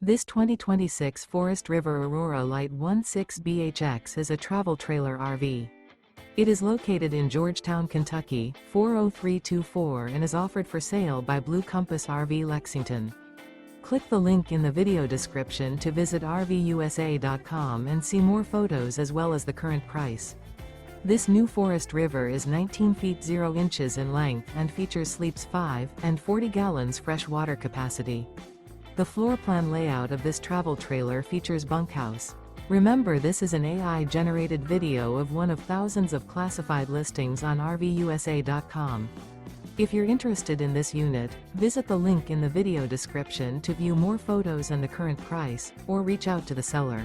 This 2026 Forest River Aurora Light 16BHX is a travel trailer RV. It is located in Georgetown, Kentucky, 40324 and is offered for sale by Blue Compass RV Lexington. Click the link in the video description to visit RVUSA.com and see more photos as well as the current price. This new Forest River is 19 feet 0 inches in length and features sleeps 5 and 40 gallons fresh water capacity. The floor plan layout of this travel trailer features bunkhouse. Remember, this is an AI-generated video of one of thousands of classified listings on RVUSA.com. If you're interested in this unit, visit the link in the video description to view more photos and the current price, or reach out to the seller.